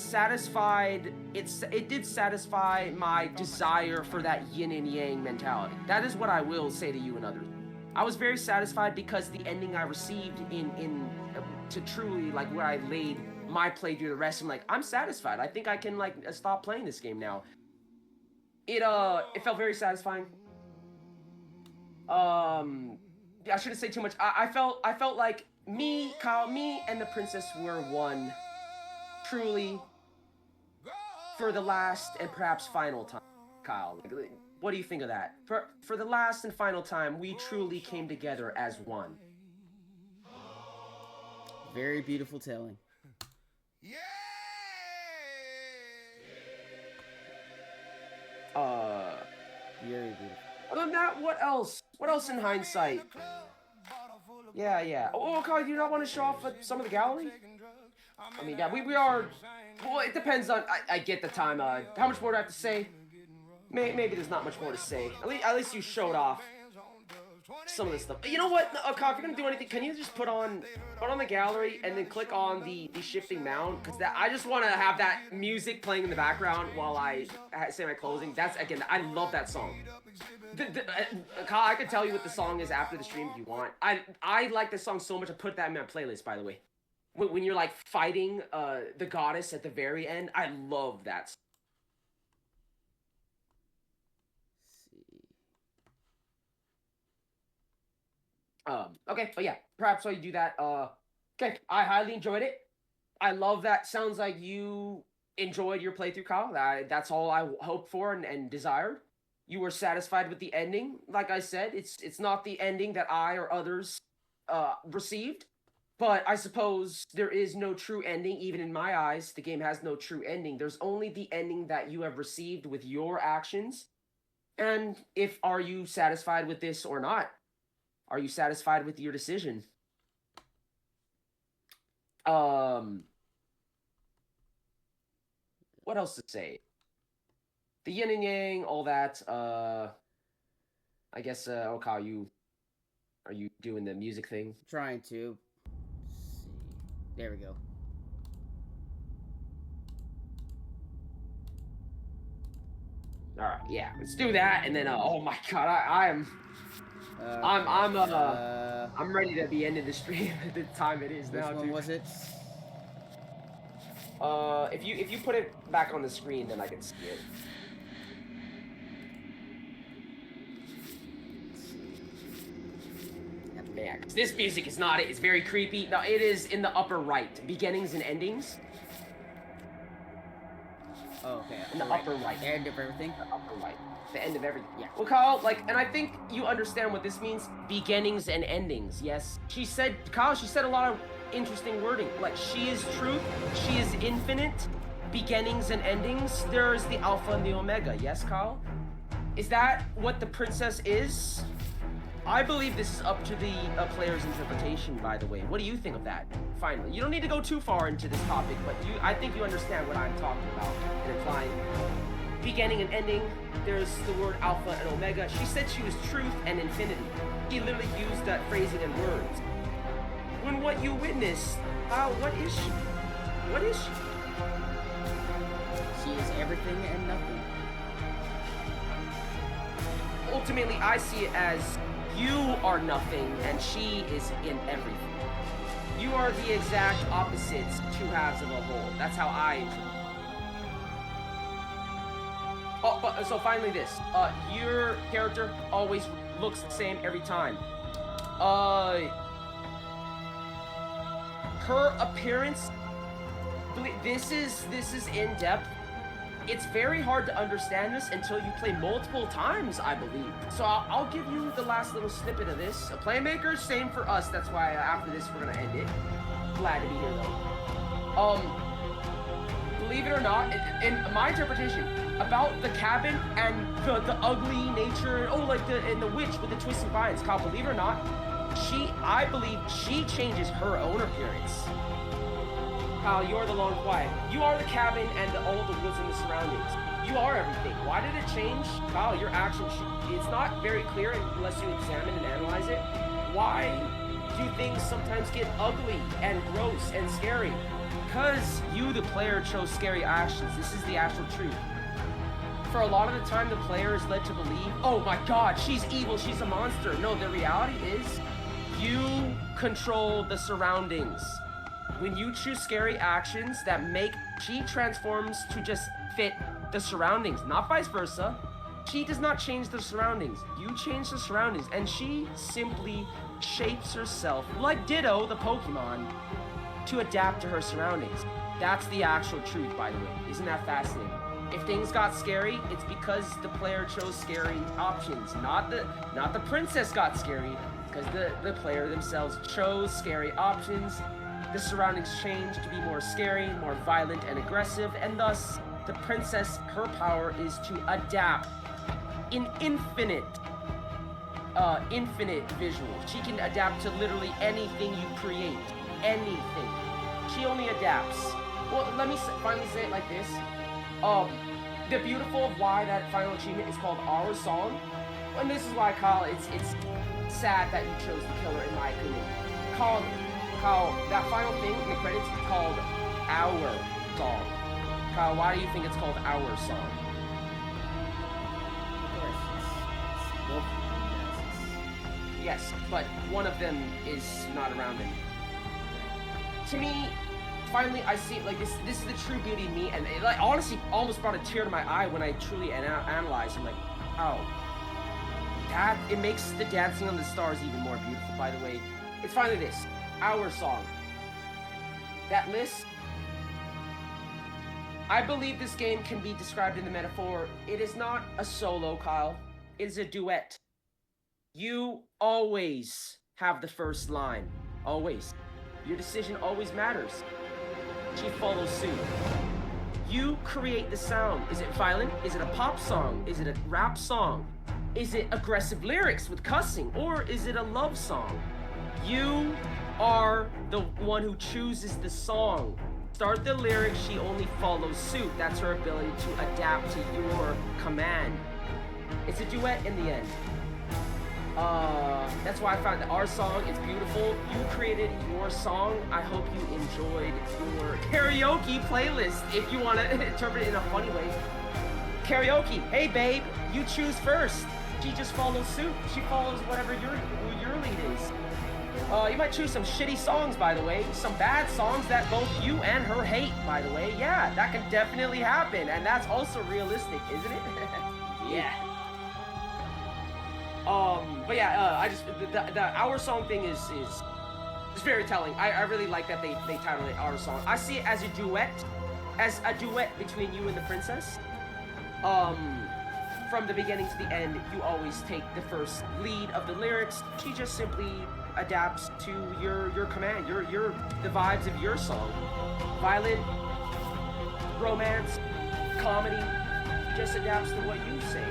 did satisfy my desire for that yin and yang mentality. That is what I will say to you and others. I was very satisfied because the ending I received to truly like where I laid my playthrough the rest. I'm like, I'm satisfied. I think I can like stop playing this game now. It felt very satisfying. I shouldn't say too much. I felt like Cyle, me and the princess were one. Truly, for the last and perhaps final time, Cyle. What do you think of that? For the last and final time, we truly came together as one. Very beautiful telling. Very beautiful. Other than that, what else? What else in hindsight? Yeah. Oh, Cyle, do you not want to show off some of the gallery? I mean, yeah, we are... Well, it depends on... I get the time. How much more do I have to say? Maybe there's not much more to say. At least you showed off some of this stuff. You know what, Kyle, if you're gonna do anything, can you just put on the gallery and then click on the shifting mound? Because I just want to have that music playing in the background while I say my closing. That's, again, I love that song. Kyle, I can tell you what the song is after the stream if you want. I like this song so much, I put that in my playlist, by the way. When you're like fighting the goddess at the very end, I love that song. Okay, but yeah, perhaps while you do that, okay, I highly enjoyed it. I love that. Sounds like you enjoyed your playthrough, Kyle. That's all I hoped for and desired. You were satisfied with the ending. Like I said, it's not the ending that I or others received, but I suppose there is no true ending, even in my eyes. The game has no true ending. There's only the ending that you have received with your actions. And are you satisfied with this or not? Are you satisfied with your decision? What else to say? The yin and yang, all that. I guess, Kyle, are you doing the music thing? Trying to. Let's see. There we go. All right, yeah, let's do that, and then, oh my God, I'm ready to be ending the stream at the time it is now. Which one was it? If you put it back on the screen, then I can see it. Man, this music is not it. It's very creepy. No, it is in the upper right. Beginnings and endings. Oh, okay. In the upper right. The end of everything? The upper right. The end of everything. Yeah. Well, Kyle, and I think you understand what this means. Beginnings and endings, yes. Kyle, she said a lot of interesting wording. Like, she is truth, she is infinite, beginnings and endings. There's the alpha and the omega, yes, Kyle? Is that what the princess is? I believe this is up to the player's interpretation, by the way. What do you think of that? Finally, you don't need to go too far into this topic, but I think you understand what I'm talking about and implying. Beginning and ending, there's the word alpha and omega. She said she was truth and infinity. She literally used that phrasing in words. When what you witness, what is she? What is she? She is everything and nothing. Ultimately, I see it as you are nothing and she is in everything. You are the exact opposites, two halves of a whole. That's how I interpret it. Oh, but so finally this. Your character always looks the same every time. Her appearance, this is in depth. It's very hard to understand this until you play multiple times, I believe. So I'll give you the last little snippet of this. Playmakers, same for us. That's why after this we're gonna end it. Glad to be here though. Believe it or not, in my interpretation about the cabin and the ugly nature, and the witch with the twisted vines, Kyle, believe it or not, I believe she changes her own appearance. Kyle, you're the long quiet. You are the cabin and all the woods and the surroundings. You are everything. Why did it change? Kyle, your action, it's not very clear unless you examine and analyze it. Why do things sometimes get ugly and gross and scary? because you, the player, chose scary actions. This is the actual truth. For a lot of the time, the player is led to believe, oh my god, she's evil, she's a monster. No, the reality is, you control the surroundings. When you choose scary actions that make, she transforms to just fit the surroundings, not vice versa. She does not change the surroundings. You change the surroundings, and she simply shapes herself, like Ditto, the Pokemon, to adapt to her surroundings. That's the actual truth, by the way. Isn't that fascinating? If things got scary, it's because the player chose scary options. Not the princess got scary, because the player themselves chose scary options. The surroundings changed to be more scary, more violent and aggressive, and thus the princess, her power is to adapt in infinite visuals. She can adapt to literally anything you create. Anything. She only adapts. Well, let me finally say it like this. The beautiful of why that final achievement is called Our Song, and this is why, Kyle, it's sad that you chose the killer, in my opinion. Kyle, that final thing in the credits is called Our Song. Kyle, why do you think it's called Our Song? Yes, but one of them is not around anymore. To me, finally, I see like this is the true beauty of me, and it, like, honestly almost brought a tear to my eye when I truly analyzed. I'm like, oh, that it makes the Dancing on the Stars even more beautiful. By the way, it's finally this Our Song. That list. I believe this game can be described in the metaphor. It is not a solo, Kyle. It is a duet. You always have the first line. Always. Your decision always matters. She follows suit. You create the sound. Is it violent? Is it a pop song? Is it a rap song? Is it aggressive lyrics with cussing? Or is it a love song? You are the one who chooses the song. Start the lyrics, she only follows suit. That's her ability to adapt to your command. It's a duet in the end. That's why I found that Our Song is beautiful. You created your song. I hope you enjoyed your karaoke playlist, if you want to interpret it in a funny way. Karaoke. Hey, babe, you choose first. She just follows suit. She follows whatever your lead is. You might choose some shitty songs, by the way. Some bad songs that both you and her hate, by the way. Yeah, that can definitely happen. And that's also realistic, isn't it? Yeah. But yeah, I just the Our Song thing is very telling. I really like that they titled it Our Song. I see it as a duet between you and the princess. From the beginning to the end, you always take the first lead of the lyrics. She just simply adapts to your command, the vibes of your song. Violent, romance, comedy, just adapts to what you say.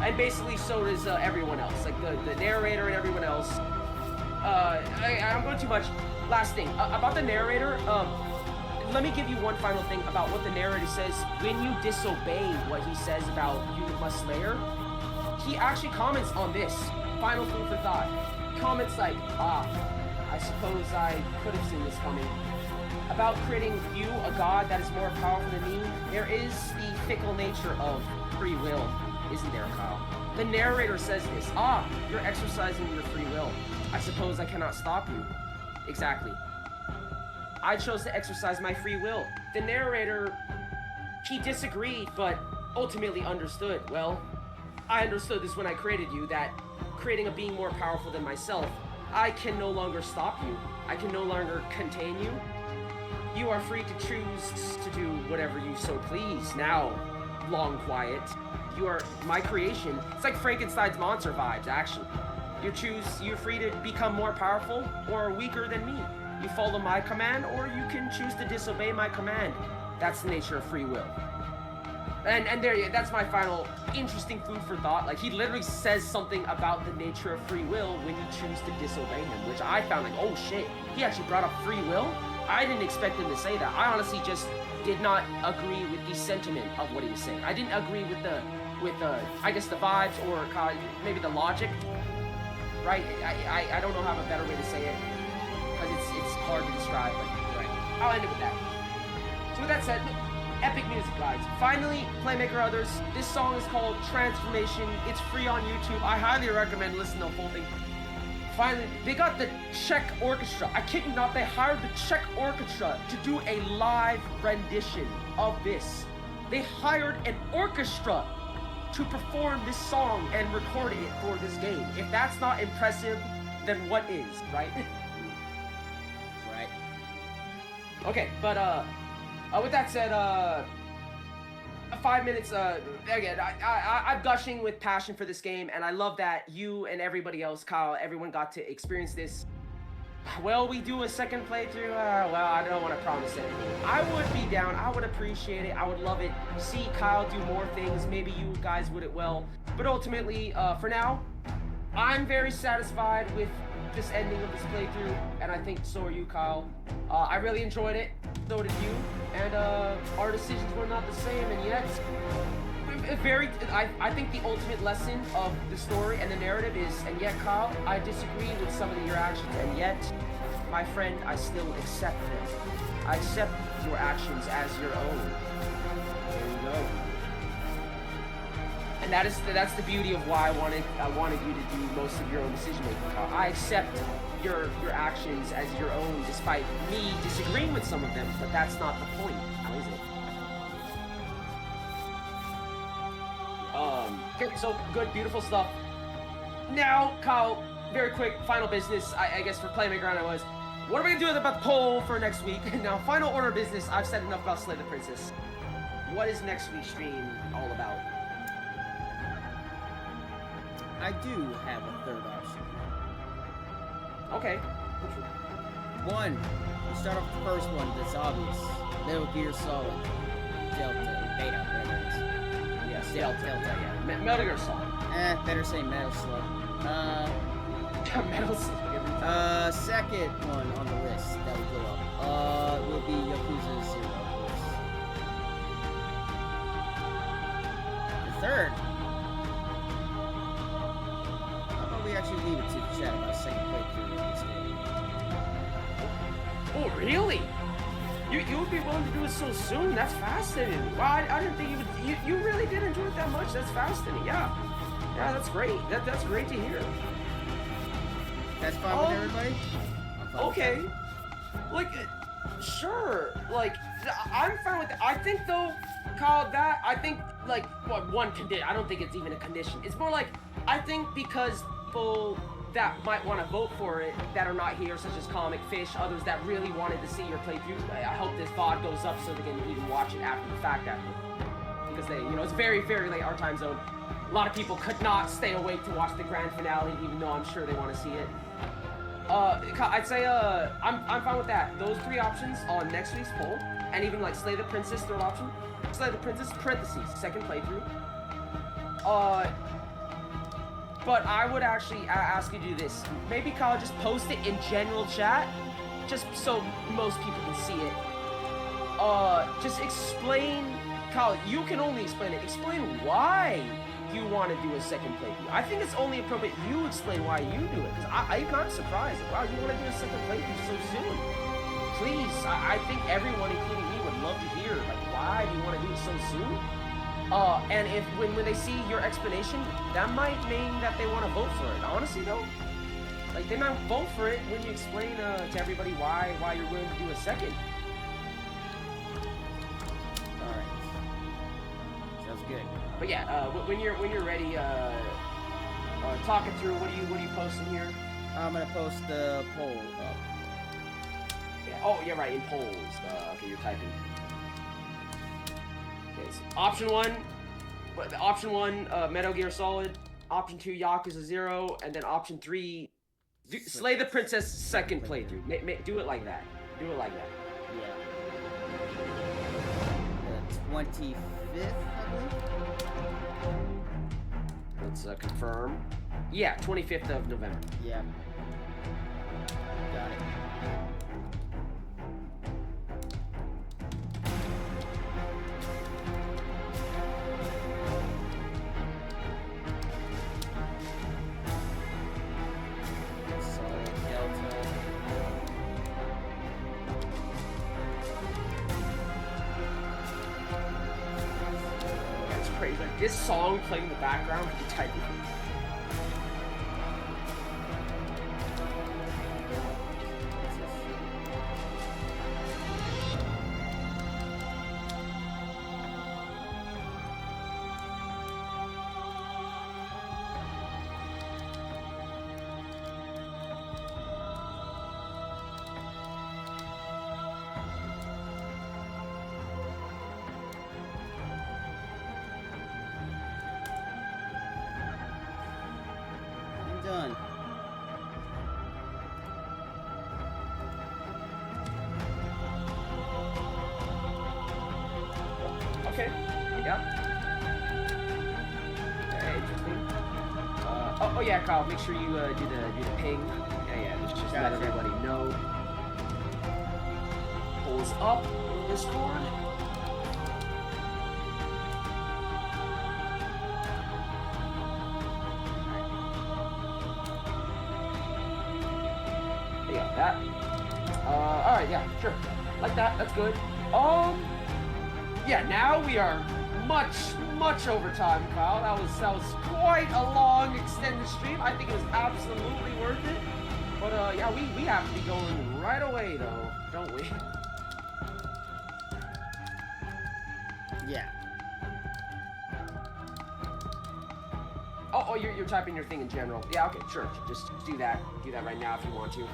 And basically so does everyone else, like the narrator and everyone else. I'm going too much. Last thing, about the narrator, let me give you one final thing about what the narrator says. When you disobey what he says about you must slay her, he actually comments on this. Final food for thought. Comments like, I suppose I could have seen this coming. About creating you, a god that is more powerful than me, there is the fickle nature of free will. Isn't there, Kyle? The narrator says this. You're exercising your free will. I suppose I cannot stop you. Exactly. I chose to exercise my free will. The narrator, he disagreed, but ultimately understood. Well, I understood this when I created you, that creating a being more powerful than myself, I can no longer stop you. I can no longer contain you. You are free to choose to do whatever you so please. Now, long quiet. You are my creation. It's like Frankenstein's monster vibes, actually. You're free to become more powerful or weaker than me. You follow my command, or you can choose to disobey my command. That's the nature of free will. And that's my final interesting food for thought. Like, he literally says something about the nature of free will when you choose to disobey him, which I found like, oh shit, he actually brought up free will? I didn't expect him to say that. I honestly just did not agree with the sentiment of what he was saying. I didn't agree with the I guess the vibes, or maybe the logic, right? I don't know how a better way to say it, because it's hard to describe, but I'll end it with that. So with that said, epic music, guys. Finally, Playmaker Others. This song is called Transformation. It's free on YouTube. I highly recommend listening to the whole thing. Finally, they got the Czech Orchestra. I kid you not, they hired the Czech Orchestra to do a live rendition of this. They hired an orchestra to perform this song and record it for this game. If that's not impressive, then what is, right? Right. Okay, but with that said, 5 minutes. Again, I'm gushing with passion for this game, and I love that you and everybody else, Kyle, everyone got to experience this. Will we do a second playthrough? Well, I don't want to promise anything. I would be down. I would appreciate it. I would love it. See Kyle do more things. Maybe you guys would as well. But ultimately, for now, I'm very satisfied with this ending of this playthrough, and I think so are you, Kyle. I really enjoyed it. So did you. And our decisions were not the same, and yet, I think the ultimate lesson of the story and the narrative is, and yet, Kyle, I disagree with some of your actions, and yet, my friend, I still accept them. I accept your actions as your own. There you go. And that's the beauty of why I wanted you to do most of your own decision making, Kyle. I accept your actions as your own, despite me disagreeing with some of them, but that's not the point, how is it? Okay, so good, beautiful stuff. Now, Kyle, very quick, final business, I guess for Playmaker I was, what are we gonna do about the poll for next week? Now, final order of business, I've said enough about Slay the Princess. What is next week's stream all about? I do have a third option. Okay. One, we start off with the first one that's obvious. Metal Gear Solid. Delta. Beta, whatever it is. Yes, Delta, yeah. Metal Gear Solid. Better say Metal Slug. Metal Slug. Second one on the list that will go up, will be Yakuza 0, of course. The third, how about we actually leave it to the chat about a second playthrough of this game? Oh, really? You would be willing to do it so soon? That's fascinating. Wow, I didn't think you would. You really did enjoy it that much. That's fascinating. Yeah, that's great. That's great to hear. That's fine with everybody? I'm fine Okay. with Like, sure. Like, I'm fine with it. I think though, Kyle, that I think like one condition. I don't think it's even a condition. It's more like I think because people that might want to vote for it that are not here, such as Comic Fish, others that really wanted to see your playthrough. I hope this VOD goes up so they can even watch it after the fact, because they, it's very, very late our time zone. A lot of people could not stay awake to watch the grand finale, even though I'm sure they want to see it. I'd say I'm fine with that. Those three options on next week's poll, and even like Slay the Princess, third option. Slay the Princess, parentheses, second playthrough. But I would actually ask you to do this. Maybe, Kyle, just post it in general chat, just so most people can see it. Just explain, Kyle, you can only explain it. Explain why you want to do a second playthrough. I think it's only appropriate you explain why you do it, because I'm surprised. Wow, you want to do a second playthrough so soon? Please, I think everyone, including me, would love to hear, like, why do you want to do it so soon? And if when they see your explanation, that might mean that they want to vote for it. Honestly, though, like, they might vote for it when you explain to everybody why you're willing to do a second. All right. Sounds good. But yeah, when you're ready, talk it through. What are you posting here? I'm gonna post the poll up. Yeah. Oh, yeah, right. In polls. Okay, you're typing. Okay. So option one, Metal Gear Solid. Option 2, Yakuza 0, and then option 3, Slay the Princess second playthrough. Do it like that. Do it like that. Yeah. The 25th, I believe. Let's confirm. Yeah, 25th of November. Yeah. Got it. like this song playing in the background, you type it. Done. Okay. Yeah. Interesting. Oh yeah, Kyle. Make sure you do the ping. Yeah. Just let everybody know. Pulls up in Discord. Yeah, that. Alright, yeah, sure. Like that, that's good. Yeah, now we are much over time, Kyle. That was quite a long extended stream. I think it was absolutely worth it. But yeah, we have to be going right away though, don't we? Yeah. Oh, you're typing your thing in general. Yeah, okay, sure. Just do that. Do that right now if you want to.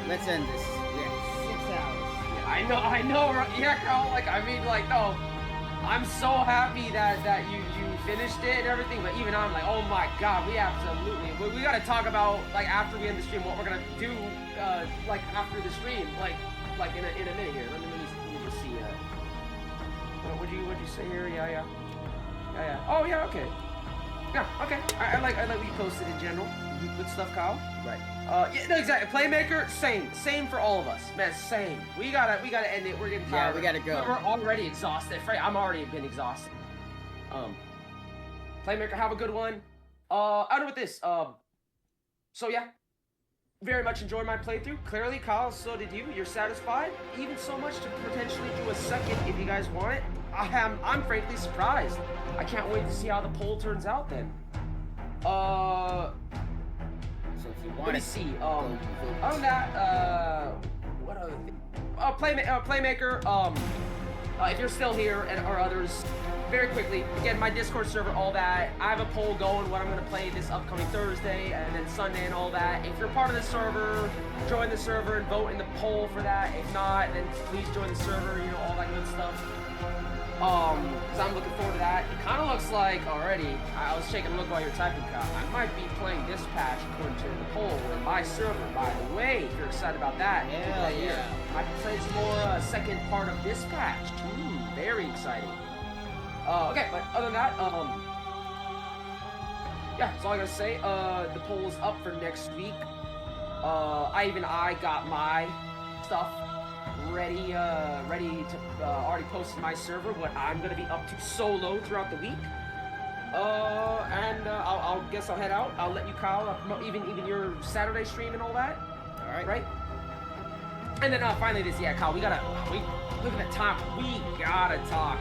Let's end this. We have 6 hours. Yeah, I know. Yeah, Carl. Like, I mean, like, no. I'm so happy that you finished it and everything. But even I'm like, oh my god, we absolutely. We gotta talk about like after we end the stream what we're gonna do. Like after the stream, like in a minute here. Let me just see. What'd you say here? Yeah. Oh yeah. Okay. Yeah. Okay. I like what you posted in general. Good stuff, Kyle. Right. Yeah, no, exactly. Playmaker, same for all of us, man. Same. We gotta end it. We're getting tired. Yeah, we gotta go. We're already exhausted. I'm already been exhausted. Playmaker, have a good one. Out with this. So yeah, very much enjoyed my playthrough. Clearly, Kyle, so did you. You're satisfied, even so much to potentially do a second if you guys want it. I'm frankly surprised. I can't wait to see how the poll turns out then. So if you want Let me to see. On that, what other thing? Playmaker. If you're still here or others, very quickly. Again, my Discord server, all that. I have a poll going what I'm gonna play this upcoming Thursday and then Sunday and all that. If you're part of the server, join the server and vote in the poll for that. If not, then please join the server. You know, all that good stuff. Because I'm looking forward to that. It kind of looks like already, I was taking a look while you're typing, Kyle. I might be playing this patch according to the poll in my server, by the way, if you're excited about that. Yeah. Might be playing some more second part of this patch. Very exciting. Okay, but other than that, yeah, that's all I gotta say. The poll is up for next week. I got my stuff ready to already post in my server what I'm gonna be up to solo throughout the week. I'll guess I'll head out. I'll let you, Kyle, promote even your Saturday stream and all that. All right. Right. And then finally this, yeah, Kyle, we look at the time. We gotta talk.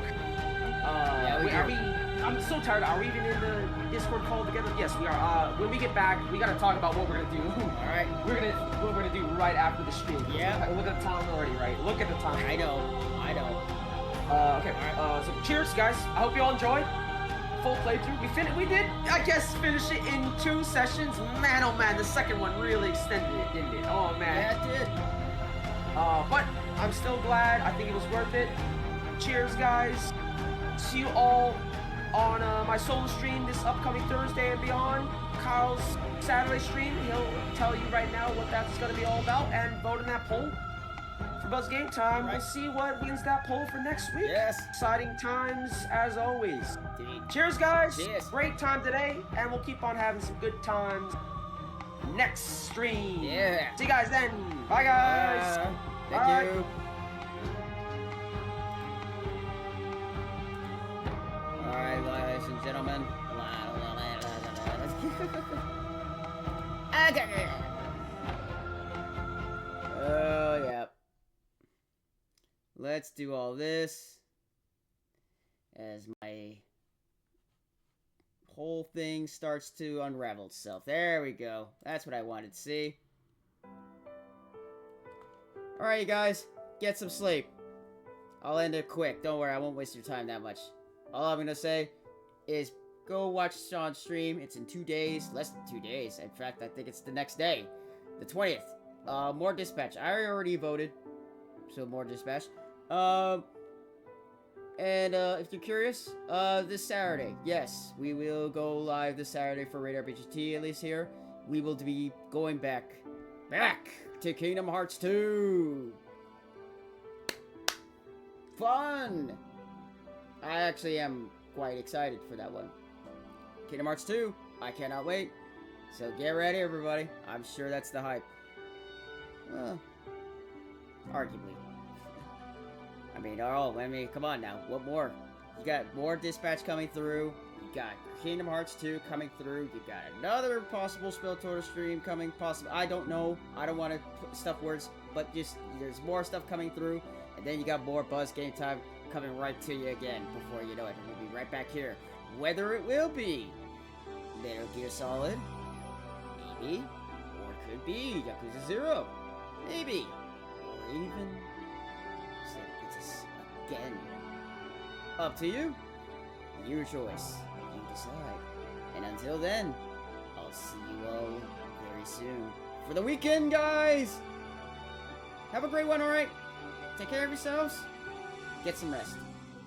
I'm so tired. Are we even in the Discord call together? Yes, we are. When we get back, we gotta talk about what we're gonna do. All right. What we're gonna do right after the stream. Yeah. Look at the time already, right? Look at the time. I know. Okay. So cheers, guys. I hope you all enjoyed. Full playthrough. We did, I guess, finish it in 2 sessions. Man, oh man, the second one really extended it, didn't it? Oh man. Yeah, it did. But I'm still glad. I think it was worth it. Cheers, guys. see you all on my solo stream this upcoming Thursday and beyond. Kyle's Saturday stream, he'll tell you right now what that's going to be all about, and vote in that poll for BuzzedGameTime. Right. We'll see what wins that poll for next week. Yes. Exciting times as always. Indeed. Cheers, guys. Cheers. Great time today, and we'll keep on having some good times next stream. Yeah. See you guys then. Bye, guys. Thank Bye. you. Alright, ladies and gentlemen. Oh, yeah. Let's do all this as my whole thing starts to unravel itself. There we go. That's what I wanted to see. Alright, you guys. Get some sleep. I'll end it quick. Don't worry, I won't waste your time that much. All I'm gonna say is go watch Sean's stream. It's in 2 days. Less than 2 days. In fact, I think it's the next day. The 20th. More dispatch. I already voted. So more dispatch. If you're curious, this Saturday, yes, we will go live this Saturday for Radar BGT, at least here. We will be going back to Kingdom Hearts 2. Fun! I actually am quite excited for that one. Kingdom Hearts 2, I cannot wait. So get ready, everybody. I'm sure that's the hype. Well, arguably. I mean, come on now. What more? You got more dispatch coming through. You got Kingdom Hearts 2 coming through. You got another possible Spilltour stream coming. I don't know. I don't want to stuff words, but just there's more stuff coming through. And then you got more BuzzedGameTime coming right to you again. Before you know it, we'll be right back here. Whether it will be Metal Gear Solid, maybe, or it could be Yakuza 0, maybe, or even again. Up to you. Your choice. You decide. And until then, I'll see you all very soon. For the weekend, guys! Have a great one, alright? Take care of yourselves. Get some rest.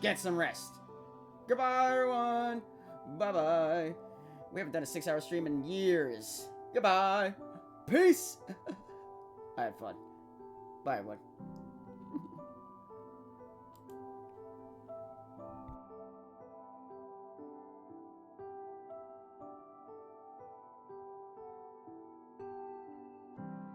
Get some rest. Goodbye, everyone. Bye-bye. We haven't done a 6-hour stream in years. Goodbye. Peace. I had fun. Bye, everyone.